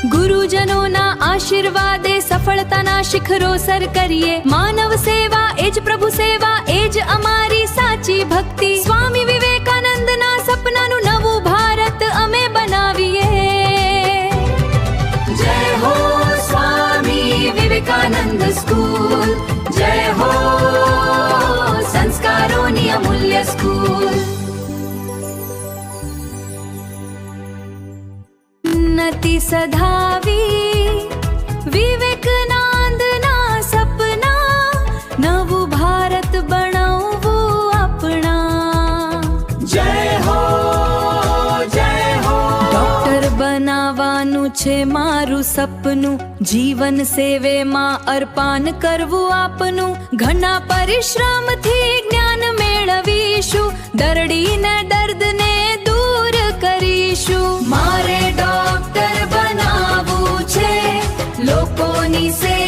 ગુરુજનોના આશીર્વાદે સફળતાના શિખરો સર કરીએ. માનવ સેવા એ જ પ્રભુ સેવા, એ જ અમારી સાચી ભક્તિ. સ્વામી વિવેકાનંદના સપનાનું નવું ભારત અમે બનાવીએ. જય હો સ્વામી વિવેકાનંદ સ્કૂલ, જય હો સંસ્કારોની અમૂલ્ય સ્કૂલ. ઉન્નતિ સધાવી વિવેકાનંદના સપના, નવું ભારત બનાવવું આપણા. જય હો, જય હો. ડોક્ટર બનાવવાનું છે મારું સપનું, જીવન સેવેમાં અર્પણ કરવું આપનું. ઘણા પરિશ્રમથી જ્ઞાન મેળવીશું, દરડીને દર્દને દૂર કરીશું. મારે ડોક્ટર બનાવવું છે, લોકોની સેવા